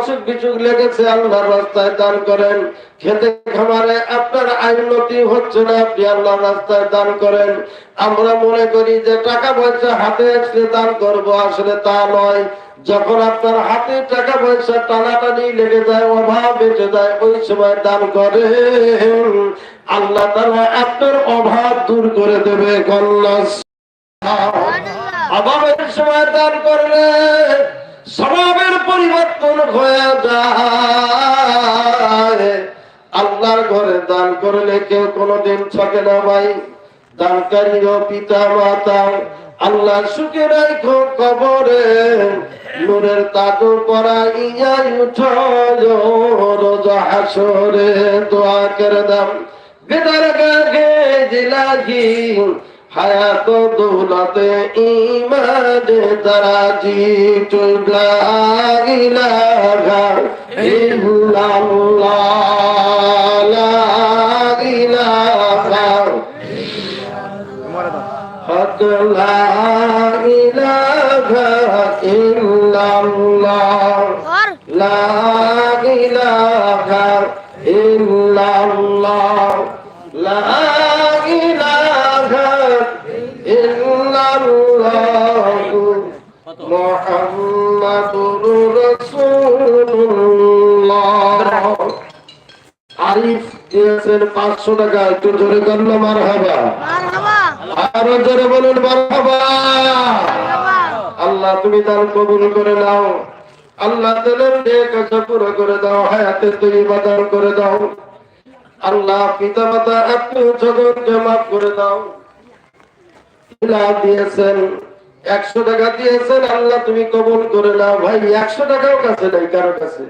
অসুখ বিসুখ লেগেছে, আল্লাহর রাস্তায় দান করেন। খেতে খামারে আপনার উন্নতি হচ্ছে না, আপনি আল্লাহর রাস্তায় দান করেন। আমরা মনে করি যে টাকা পয়সা হাতে আসলে দান করব, আসলে তা নয়। যখন আপনার হাতে টাকা পয়সা টানাটানি লেগে যায়, অভাব বেঁচে যায়, ওই সময় দান করেন, আল্লাহ তাআলা আপনার অভাব দূর করে দেবে। অভাবের সময় দান করলে স্বভাবের পরিবর্তন হয়ে যায়। আল্লাহর ঘরে দান করলে কেউ কোনোদিন ঠকে না ভাই। দানকারী পিতা মাতা আল্লাহ সুখে রাখো কবরে, নূরের তাজু পরাইয়া উঠো রোজ হাসরে। দোয়া করে দাম বেদার গাগে জিলাহি হায়াত দৌলতে ইমান দারাজি লা ইলাহা ইল্লাল্লাহ লা ইলাহা লা ইলাহা ইল্লাল্লাহ লা ইলাহা ইল্লাল্লাহ লা ইলাহা ইল্লাল্লাহ মুহাম্মাদুর রাসূলুল্লাহ। আরিফ দিয়েছেন 500 টাকা, একটু জোরে করলো মারহাবা। আরো জোরে বলুন মারহাবা। আল্লাহ তুমি দান কবুল করে নাও। আল্লাহ দিলের নেক আশা পুরো করে দাও, হায়াতে তৈয়বা দান করে দাও। আল্লাহ পিতা মাতা আত্মীয় স্বজনকে মাফ করে দাও। দিয়েছেন 100 টাকা দিয়েছেন, আল্লাহ তুমি কবুল করে নাও। ভাই 100 টাকাও কাছে নাই কারো কাছে,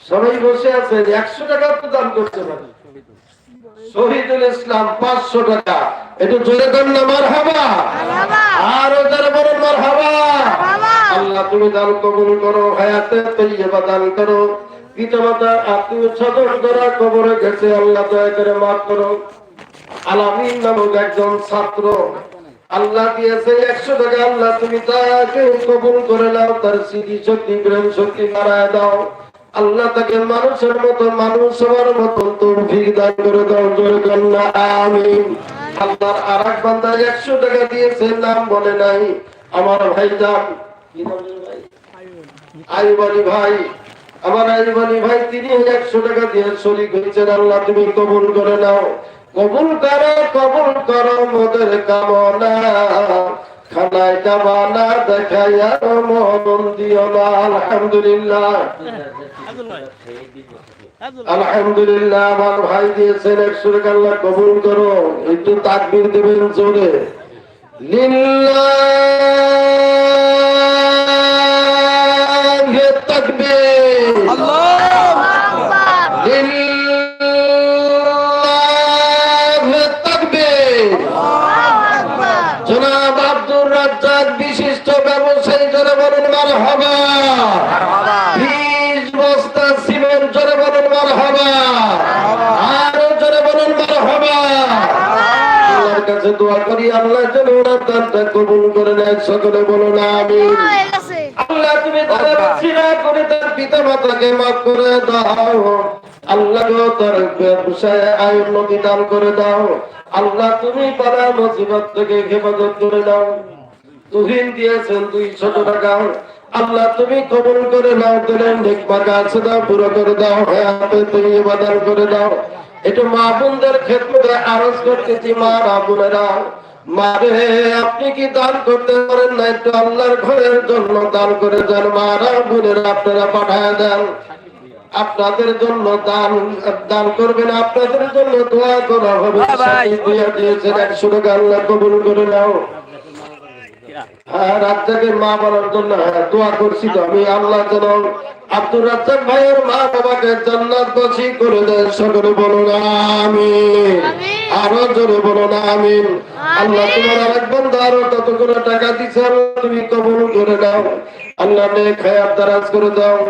সবাই বসে আছেন, 100 টাকা তো দান করতে পারে। শহীদুল ইসলাম 500 টাকা, একটু জোরে কর না মারহাবা। আরো জোরে বলুন মারহাবা। আল্লাহ তুমি দান কবুল করো, হায়াতে তৈয়বা দান করো। পিতা মাতা আত্মীয় স্বজন যারা কবরে গেছে, আল্লাহ দয়া করে মাফ করো। আলামিন নামক একজন ছাত্র আল্লাহ দিয়েছে 100 টাকা, আল্লাহ তুমি তাকে কবুল করে নাও, তার স্মৃতি শক্তি প্রেম শক্তি বাড়ায় দাও। আল্লাহ তাকে মানুষের মতো মানুষ হওয়ার মতন তৌফিক দান করে দাও। জোরে কন্যা আমিন। আল্লাহর আরেক বান্দা 100 টাকা দিয়েছে, নাম বলে নাই, আমার ভাইজান আইয়ুব আলী ভাই, আমার আইয়ুব আলী ভাই, তিনি 100 টাকা দিয়ে শরীক হয়েছেন। আল্লাহ তুমি কবুল করে নাও, কবুল করো মোদের কামনা। খানায় কাবানা দেখাইয়া মন দিও না। আলহামদুলিল্লাহ আলহামদুলিল্লাহ। আমার ভাই দিয়েছেন 100 টাকা, আল্লাহ কবুল করো। একটু তাকবীর দেবেন জোরে। লিল্লাহি তাকবীর, আল্লাহু আকবার, লিল্লাহি তাকবীর, আল্লাহু আকবার। জনাব আব্দুর রাজ্জাক বিশিষ্ট ব্যবসায়ী, জোরে বলুন মারহাবা। মারহাবা। 20 বস্তা সিমেন্ট, জোরে বলুন মারহাবা। আরো জোরে বলুন মারহাবা। আল্লাহর কাছে দোয়া করি, আল্লাহ যেন ওনার দানটা কবুল করে নেয়। সকলে বলুন আমিন। আল্লাহ তুমি তার সিরা করে তার পিতা মাতাকে মাফ করে দাও। আল্লাহ তার ব্যবসায় আয় উন্নতি দান করে দাও। আল্লাহ তুমি বালা মুসিবত থেকে হেফাজত করে দাও। তুহিন দিয়েছেন 200 টাকা, আল্লাহ তুমি কবুল করে নাও। দিলেন নেকমা কাজ দাও, পুরো করে দাও, হায়াতে তৈয়বা দান করে দাও। একটু মা বোনদের খেদমতে আরজ করতেছি, মা বোনেরা, মারে আপনি কি দান করতে পারেন না? একটু আল্লাহর ঘরের জন্য দান করে যান। মারা বোনেরা আপনারা পাঠায় দেন, আপনাদের জন্য দান করবেন, আপনাদের জন্য দোয়া করা হবে। দিয়েছেন 100 টাকা, আল্লাহ কবুল করে নাও। হ্যাঁ, রাজ্জাকের মা বাবার জন্য দোয়া করছি তো আমি। আল্লাহ যেন আব্দুর রাজ্জাক ভাইয়ের মা বাবাকে জান্নাতবাসী করে দেন। সকলে বলুন আমিন। আরো জোরে বলুন আমিন। আল্লাহ তোমার আরেক বান্দা আরো কতগুলো টাকা দিছে, আল্লাহ তুমি কবুল করে নাও। আল্লাহ নেক হায়াত দারাজ করে দাও।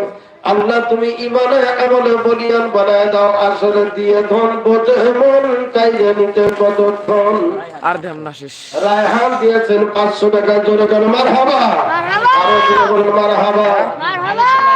আল্লাহ তুমি ইমানে আমলে বলিয়ান বানায় দাও। আসলে দিয়ে ধন বোঝে মন চাইয়ে নিতে কতক্ষণ। আর দেন না শেষ। রায়হান দিয়েছেন 500 টাকা, জোরে করে মারহাবা। আরো জোরে বলুন মারহাবা।